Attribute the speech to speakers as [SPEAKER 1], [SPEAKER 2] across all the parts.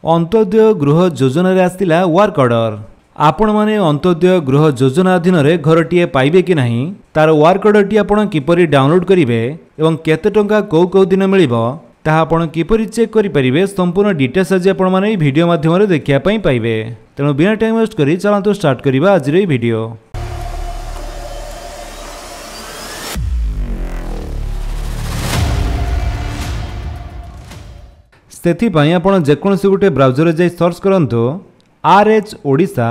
[SPEAKER 1] अंत्योदय गृह योजना रे आसिला वर्क ऑर्डर। आपण माने अंत्योदय गृह योजना अधीन रे घरटीए पाइबे कि नहीं तार वर्क ऑर्डर टी आपण किपरि डाउनलोड करिवे एवं केते टंका को दिन मिलिबो ताहा आपण किपरि चेक करि परिबे संपूर्ण डिटेल्स आज आपण माने वीडियो माध्यम रे देखिया पई पाइबे। तेणु बिना टाइम वेस्ट करी चलंतु स्टार्ट करिबा आज रे वीडियो। सेथिपाई आपण जेकोसी गोटे ब्राउजर जाई सर्च करंतु RH ओडिशा।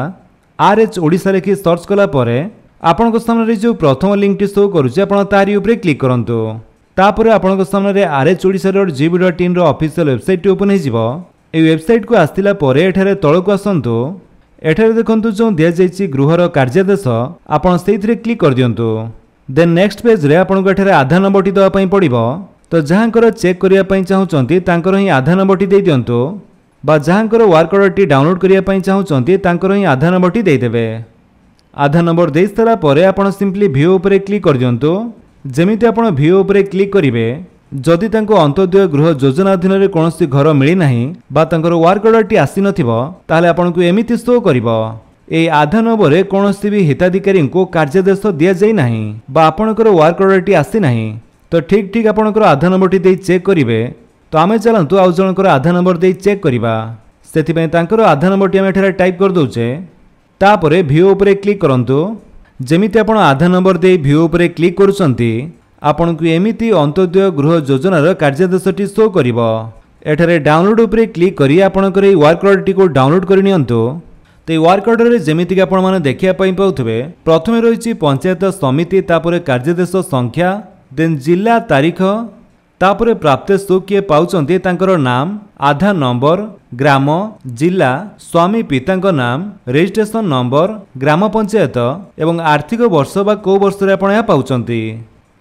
[SPEAKER 1] RH ओडिशा लिखि सर्च कला परे आपनको सामने जो प्रथम लिंक टी शो करूचे आपण तारी ऊपर क्लिक करंतु। तापर आपनको सामने rhodisa.gov.in रो ऑफिशियल वेबसाइट ओपन हो जिवो। ए वेबसाइट को आस्तिला परे एठारे तळको आसंतु। एठारे देखंतु जो दिया जायछि गृहर कार्यादेश आपण सेइथरे क्लिक कर दियंतु। देन नेक्स्ट पेज रे आपनको एठारे आधार नंबर टी दवा पई पड़िबो। तो जहाँकर चेक करने चाहूँगी तांकर ही आधार नंबर टी दे दिंतु बा जहाँकर वर्क ऑर्डर टी डाउनलोड करने चाहूँगी तांकर ही आधार नंबर टी देदेवे। आधार नंबर दे सारा परे आपण सिंपली व्यू उपरे क्लिक कर दियंतु। जेमिति आपण व्यू उपरे क्लिक करिवे जदि तांको अंत्योदय गृह योजना अधीन रे कोनोसी घर मिली नाही बा तांकर वर्क ऑर्डर टी आसी नथिबो ताले आपनको एमिति शो करिवो। ए आधार नंबर रे कोनोसी भी हिताधिकारी को कार्यादेश दिया जाई नाही बा आपणकर वर्क ऑर्डर टी आसी नाही। तो ठीक आपणकर आधार नंबर टी दे चेक करिवे। तो आमे चलंतु आउ जनकर आधार नंबर दे चेक करिबा। सेति तांकर आधार नंबर टी आमे एठारे टाइप कर दउचे। तापरे व्यू उपरे क्लिक करंतु। जेमिति आपण आधार नंबर दे व्यू उपरे क्लिक करूचंती आपनको एमिति अंत्योदय गृह योजनार कार्यादेश टी शो करिवो। एठारे डाउनलोड उपरे क्लिक करी आपणकर ए वर्क ऑर्डर टी को डाउनलोड करि नियंतु। तो वर्क ऑर्डर रे जेमिति आपण माने देखिया पई पाउथबे प्रथमे रहिछि पंचायत समिति तापरे कार्यादेश संख्या देन जिला तारीख तापरे प्राप्त किए पाउचंती तांकर नाम आधार नंबर ग्राम जिला स्वामी पिता नाम रजिस्ट्रेशन नंबर ग्राम पंचायत एवं आर्थिक वर्ष बा को वर्ष रे आपण या पाउचंती।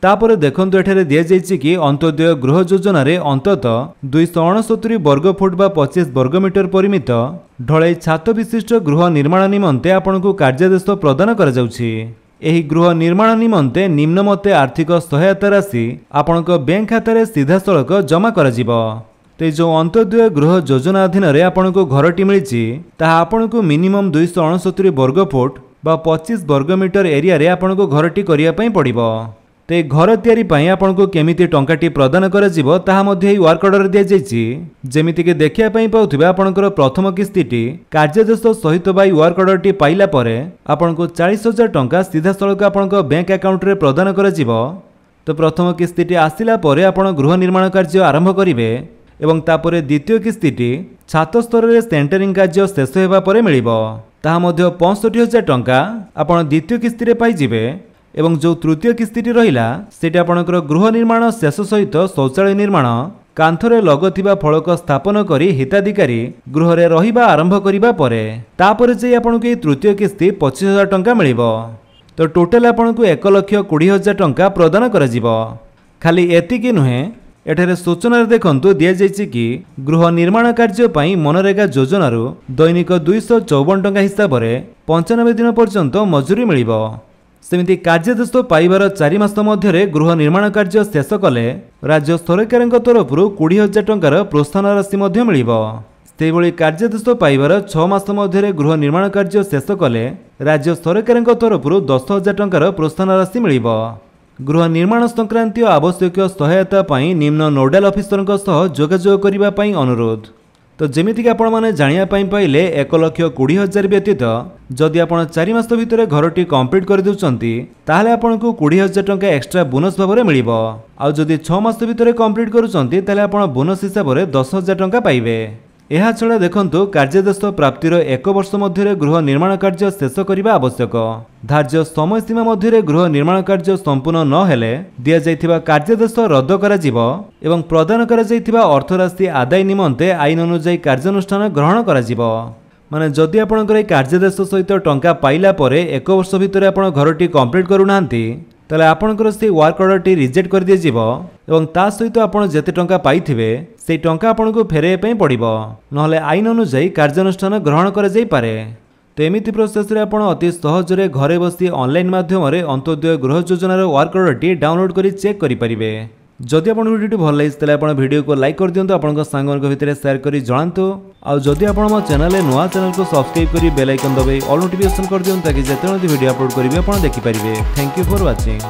[SPEAKER 1] तापरे देखंतु एठारे दिया जायछि कि अंत्योदय गृह योजना रे अंतत 269 वर्ग फुट बा 25 वर्ग मीटर परिमित ढलाई छात विशिष्ट गृह निर्माण निमंते आपनको कार्यादेश प्रदान करा जाउछि। एही गृह निर्माण निमंते निम्नमते आर्थिक सहायता राशि आपणक बैंक खाता रे सीधा सड़क जमा करा जिवो। तो जो अंत्योदय गृह योजना अधीन रे आपणको घरटी मिलिछि ताहा आपणको मिनिमम 269 वर्ग फुट बा 25 वर्ग मीटर एरिया रे आपणको घरटी करिया पई पड़िबो। तो घर तैयारी पई आपणको केमिति टंकाटी प्रदान करा जिवो ताहा मध्ये एही वर्क ऑर्डर दिया जायछि। जेमिति के देखिया पई पाउथिबे आपणकर प्रथम किस्तीटी कार्यादेश सहित बाई वर्क ऑर्डर टी पाइला परे आपणको 40,000 टंका सीधा सड़क आपणको बैंक अकाउंट रे प्रदान करा जिवो। तो प्रथम किस्तीटी आसिला परे आपण गृह निर्माण कार्य आरंभ करिवे एवं तापरे द्वितीय किस्तीटी छात स्तर रे सेंटरिंग कार्य शेष हेबा परे मिलिबो। ताहा मध्ये 65,000 टंका आपण द्वितीय किस्ती रे पाई जिवे एवं जो तृतीय किस्तीटी रहिला सेटा आपणकर गृह निर्माण शेष सहित शौचालय निर्माण कांथरे लगथिबा फलक स्थापन करी हिताधिकारी गृह रे रहिबा आरंभ करिबा परे तापरे जे आपणको ए तृतीय किस्ती 25,000 टंका मिलिबो। तो टोटल आपणको 1,20,000 टंका प्रदान करा जिवो। खाली एतिकी नुहे एठारे सूचना देखंतु दिया जायछि कि गृह निर्माण कार्य पई मनरेगा योजनारू दैनिक 254 टंका हिसाब रे 95 दिन पर्यंत मजूरी मिलिबो। सेमिति कार्यादेश पाइबार 4 मास मध्य गृह निर्माण कार्य शेष कले राज्य सरकार तरफ 20,000 टंकार प्रोत्साहन राशि मध्य मिलिबो। सेहिभଳି कार्यादेश पाइबार 6 मास मध्य गृह निर्माण कार्य शेष कले राज्य सरकार तरफ 10,000 टंकार प्रोत्साहन राशि मिलिबो। गृह निर्माण संक्रांतीय आवश्यक सहायता पई निम्न नोडाल ऑफिसर सह जोगाजोग करिबा पई अनुरोध। तो जेमिति आपण माने जानिया पई पाइले 1,20,000 व्यतीत जदि आपण 4 मास भितर घरटी कंप्लीट कर देउचंती ताहाले आपनको 20,000 टंका एक्स्ट्रा बोनस भाबरे मिलिबो। आ जदि 6 मास भितर कंप्लीट करूचंती ताहाले आपण बोनस हिसाब रे 10,000 टंका पाइबे। एहा छडा देखंतु कार्यादेश प्राप्तिर 1 वर्ष मध्य गृह निर्माण कार्य शेष करिबा आवश्यक। धार्य समय सीमा मध्य गृह निर्माण कार्य संपूर्ण न हेले दिया जाइथिबा कार्यादेश रद्द करा जिवो एवं प्रदान करा जाइथिबा अर्थ राशि आदाय निमंते आईन अनुसार कार्यानुष्ठान ग्रहण करा जिवो। माने जदि आपणकर ए कार्यादेश सहित टंका पाइला परे 1 वर्ष भितर आपण घरटी कंप्लीट करूनांती ताले आपणकर से वर्क ऑर्डर टी रिजेक्ट कर दिया जिवो एवं ता सहित आपण जेते टंका पाइथिबे से टंका आपणको फेरे पई पड़िबो नहले आईन अनुसार कार्यानुष्ठान ग्रहण करा जाई पारे। तो एमिति प्रोसेस रे आपण अति सहज रे घरे बसी ऑनलाइन माध्यम रे अंत्योदय गृह योजनार वर्क ऑर्डर टी डाउनलोड करी चेक करि परिबे। जदि आपन वीडियो भल लगी तेल आप वीडियो को लाइक कर दिंतु आपन सांग भितर शेयर कर जनातु आ जदि आप चैनल नुआ चैनल को सब्सक्राइब कर बेल आइकन दबाई ऑल नोटिफिकेशन कर दिंतु ताकि जिते वीडियो अपलोड करेंगे आप देखिपारे। Thank you for watching.